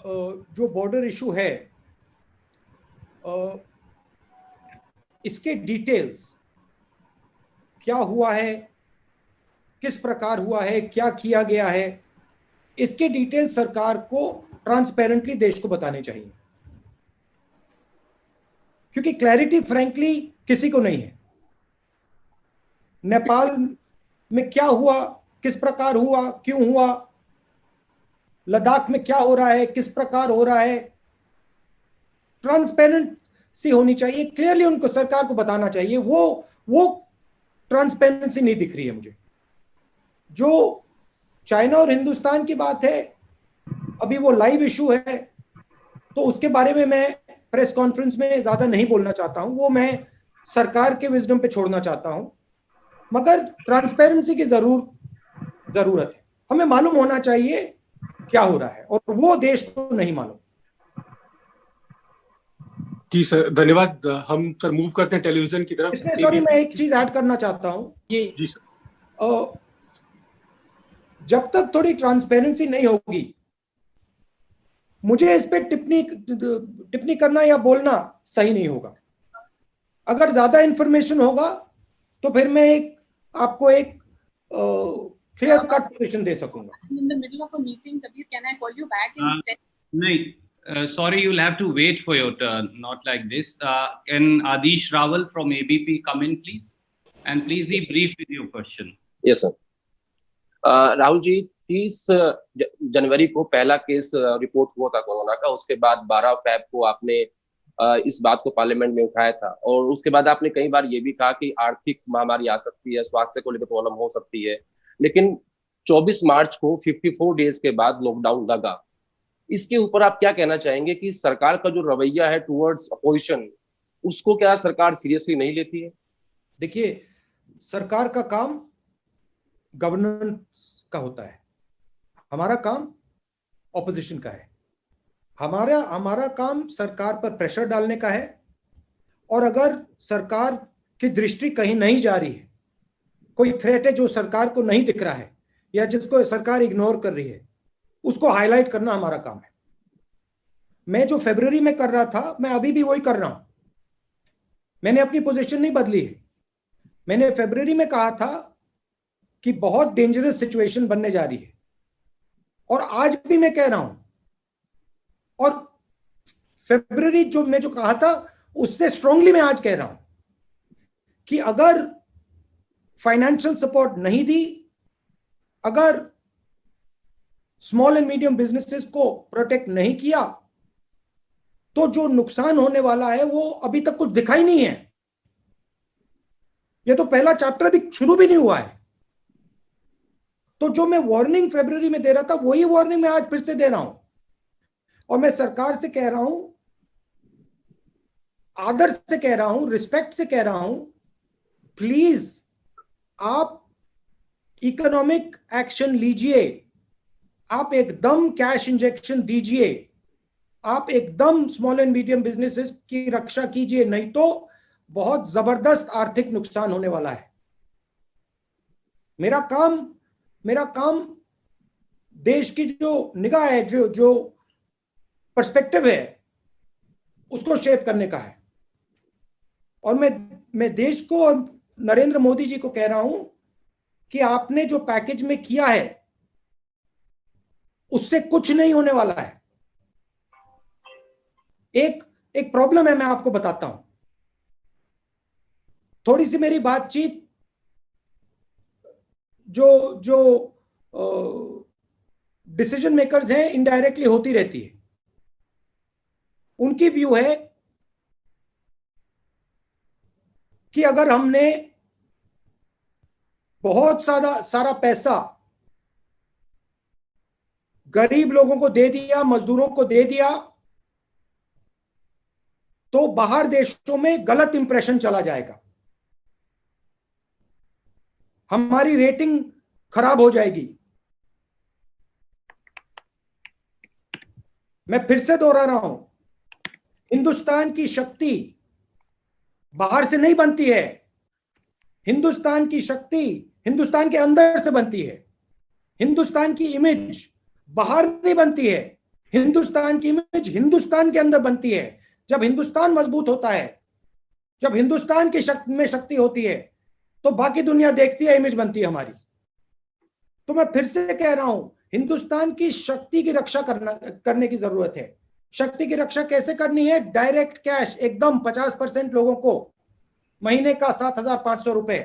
जो border issue है, इसके डिटेल्स क्या हुआ है, किस प्रकार हुआ है, क्या किया गया है, इसके डिटेल्स सरकार को ट्रांसपेरेंटली देश को बताने चाहिए, क्योंकि क्लैरिटी फ्रैंकली किसी को नहीं है। नेपाल में क्या हुआ, किस प्रकार हुआ, क्यों हुआ, लद्दाख में क्या हो रहा है, किस प्रकार हो रहा है, ट्रांसपेरेंसी होनी चाहिए, क्लियरली उनको सरकार को बताना चाहिए। वो ट्रांसपेरेंसी नहीं दिख रही है मुझे। जो चाइना और हिंदुस्तान की बात है, अभी वो लाइव इशू है, तो उसके बारे में मैं प्रेस कॉन्फ्रेंस में ज्यादा नहीं बोलना चाहता हूं, वो मैं सरकार के विजडम पे छोड़ना चाहता हूं। मगर ट्रांसपेरेंसी की जरूरत है। हमें मालूम होना चाहिए क्या हो रहा है, और वो देश को नहीं मालूम। जी सर, धन्यवाद। हम सर मूव करते हैं टेलीविजन की तरफ। इसमें सॉरी, मैं एक चीज ऐड करना चाहता हूं। जी सर। जब तक थोड़ी ट्रांसपेरेंसी नहीं होगी, मुझे इस पे टिप्पणी करना या बोलना सही नहीं होगा। अगर ज्यादा इंफॉर्मेशन होगा तो फिर मैं आपको एक क्लियर कट पोजीशन दे सकूंगा। In the middle of a meeting, Kabir, can I call you back in 10? No, sorry, you'll have to wait for your turn. Not like this. Can Adish Rawal from ABP come in, please? And please be brief with your question. Yes, sir. Rahul ji, 30 जनवरी को पहला case report हुआ था corona का। उसके बाद 12 fab को आपने इस बात को पार्लियामेंट में उठाया था, और उसके बाद आपने कई बार ये भी कहा कि आर्थिक महामारी आ सकती है, स्वास्थ्य को लेकर प्रॉब्लम हो सकती है। लेकिन 24 मार्च को 54 डेज के बाद लॉकडाउन लगा। इसके ऊपर आप क्या कहना चाहेंगे कि सरकार का जो रवैया है टुवर्ड्स अपोजिशन, उसको क्या सरकार सीरियसली नहीं लेती है? देखिए, सरकार का काम गवर्नेंस का होता है, हमारा काम ऑपोजिशन का है। हमारा काम सरकार पर प्रेशर डालने का है, और अगर सरकार की दृष्टि कहीं नहीं जा रही है, कोई थ्रेट है जो सरकार को नहीं दिख रहा है या जिसको सरकार इग्नोर कर रही है, उसको हाईलाइट करना हमारा काम है। मैं जो फरवरी में कर रहा था, मैं अभी भी वही कर रहा हूं। मैंने अपनी पोजीशन नहीं बदली है। मैंने फरवरी में कहा था कि बहुत डेंजरस सिचुएशन बनने जा रही है, और आज भी मैं कह रहा हूं। और फरवरी मैं जो कहा था, उससे स्ट्रांगली मैं आज कह रहा हूं कि अगर फाइनेंशियल सपोर्ट नहीं दी, अगर स्मॉल एंड मीडियम बिजनेसेस को प्रोटेक्ट नहीं किया, तो जो नुकसान होने वाला है वो अभी तक कुछ दिखाई नहीं है। ये तो पहला चैप्टर भी शुरू भी नहीं हुआ है। तो जो मैं वार्निंग फरवरी में दे रहा था, वही वार्निंग मैं आज फिर से दे रहा हूं, और मैं सरकार से कह रहा हूं, आदर से कह रहा हूं, रिस्पेक्ट से कह रहा हूं, प्लीज आप इकोनॉमिक एक्शन लीजिए, आप एकदम कैश इंजेक्शन दीजिए, आप एकदम स्मॉल एंड मीडियम बिजनेसेस की रक्षा कीजिए, नहीं तो बहुत जबरदस्त आर्थिक नुकसान होने वाला है। मेरा काम देश की जो निगाह है, जो पर्सपेक्टिव है, उसको शेप करने का है। और मैं देश को और नरेंद्र मोदी जी को कह रहा हूं कि आपने जो पैकेज में किया है, उससे कुछ नहीं होने वाला है। एक प्रॉब्लम है, मैं आपको बताता हूं। थोड़ी सी मेरी बातचीत जो डिसीजन मेकर्स हैं, इनडायरेक्टली होती रहती है। उनकी व्यू है कि अगर हमने बहुत सारा पैसा गरीब लोगों को दे दिया, मजदूरों को दे दिया, तो बाहर देशों में गलत इंप्रेशन चला जाएगा, हमारी रेटिंग खराब हो जाएगी। मैं फिर से दोहरा रहा हूं, हिंदुस्तान की शक्ति बाहर से नहीं बनती है। हिंदुस्तान की शक्ति हिंदुस्तान के अंदर से बनती है। हिंदुस्तान की इमेज बाहर नहीं बनती है, हिंदुस्तान की इमेज हिंदुस्तान के अंदर बनती है। जब हिंदुस्तान मजबूत होता है, जब हिंदुस्तान की शक्ति होती है, तो बाकी दुनिया देखती है, इमेज बनती है हमारी। तो मैं फिर से कह रहा हूं, हिंदुस्तान की शक्ति की रक्षा करने की जरूरत है। शक्ति की रक्षा कैसे करनी है? डायरेक्ट कैश एकदम 50% लोगों को महीने का 7,500 रुपए,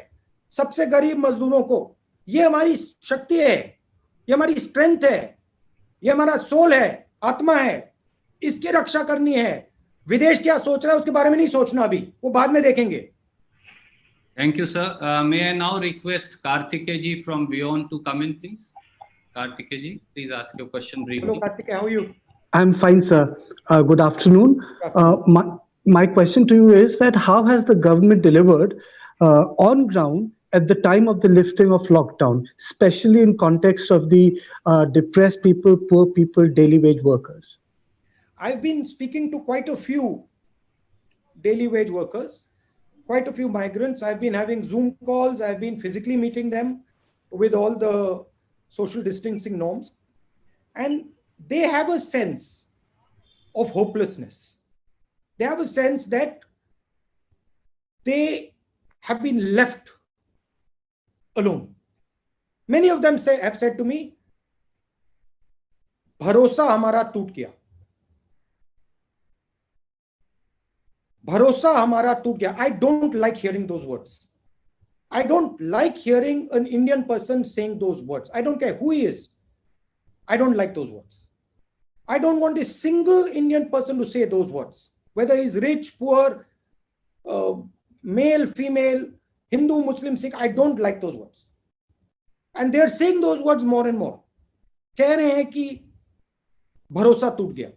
सबसे गरीब मजदूरों को। ये हमारी शक्ति है, ये हमारी स्ट्रेंथ है, ये हमारा सोल है, आत्मा है। इसकी रक्षा करनी है। विदेश क्या सोच रहा है उसके बारे में नहीं सोचना, अभी वो बाद में देखेंगे। Thank you, sir. May I now request Karthikeya ji from Beyond to come in, please? Karthikeya ji, please ask your question briefly. Hello, Karthikeya, how are you? I'm fine, sir. Good afternoon. My question to you is that how has the government delivered on ground at the time of the lifting of lockdown, especially in context of the depressed people, poor people, daily wage workers? I've been speaking to quite a few daily wage workers, quite a few migrants. I've been having Zoom calls. I've been physically meeting them with all the social distancing norms. And they have a sense of hopelessness. They have a sense that they have been left alone. Many of them have said to me, भरोसा हमारा टूट गया, भरोसा हमारा टूट गया. I don't like hearing those words. I don't like hearing an Indian person saying those words. I don't care who he is. I don't like those words. I don't want a single Indian person to say those words, whether he's rich, poor, male, female, Hindu, Muslim, Sikh. I don't like those words. And they're saying those words more and more. कह रहे हैं कि भरोसा टूट गया.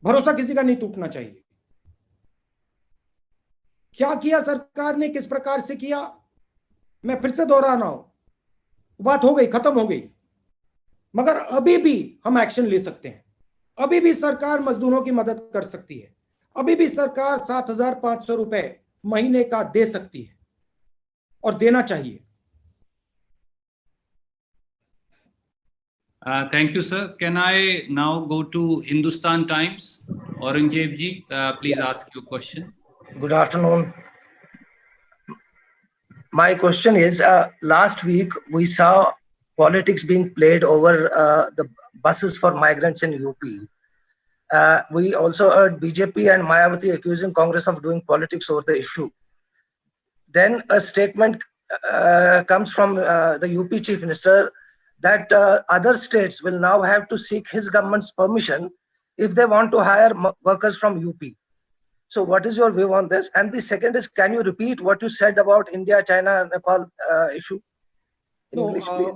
भरोसा किसी का नहीं टूटना चाहिए. क्या किया सरकार ने, किस प्रकार से किया, मैं फिर से दोहरा रहा हूं. बात हो गई, खत्म हो गई. मगर अभी भी हम एक्शन ले सकते हैं. अभी भी सरकार मजदूरों की मदद कर सकती है. अभी भी सरकार 7,500 रुपए महीने का दे सकती है और देना चाहिए. Thank you, sir. Can I now go to Hindustan Times? Aurangzeb ji, please ask your question. Good afternoon. My question is, last week we saw politics being played over the buses for migrants in UP. We also heard BJP and Mayawati accusing Congress of doing politics over the issue. Then a statement comes from the UP Chief Minister that other states will now have to seek his government's permission if they want to hire workers from UP. So what is your view on this? And the second is, can you repeat what you said about India, China, Nepal issue? In English, please?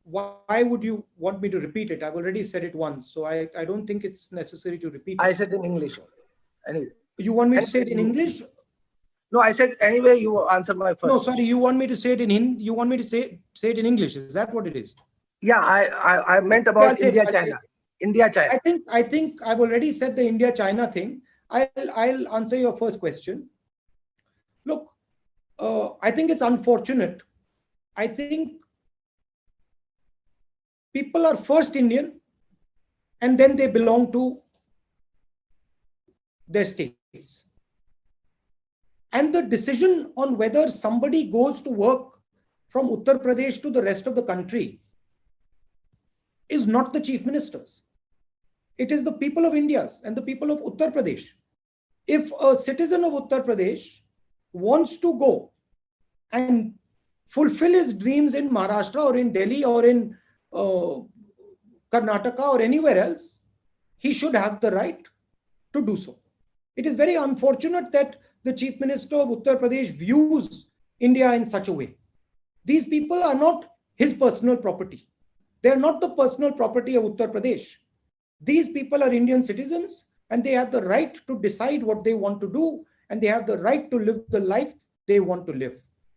Why would you want me to repeat it? I've already said it once, so I don't think it's necessary to repeat it. I said in English. Anyway. You want me to say it in English? No, I said anyway. You answer my first. No, sorry. You want me to say it in Hindi? You want me to say it in English? Is that what it is? Yeah, I meant about India, China. India, China. I think I've already said the India, China thing. I'll answer your first question. Look, I think it's unfortunate. I think people are first Indian and then they belong to their states. And the decision on whether somebody goes to work from Uttar Pradesh to the rest of the country is not the chief minister's. It is the people of India's and the people of Uttar Pradesh. If a citizen of Uttar Pradesh wants to go and fulfill his dreams in Maharashtra or in Delhi or in Karnataka or anywhere else, he should have the right to do so. It is very unfortunate that the Chief Minister of Uttar Pradesh views India in such a way. These people are not his personal property. They are not the personal property of Uttar Pradesh. These people are Indian citizens and they have the right to decide what they want to do and they have the right to live the life they want to live.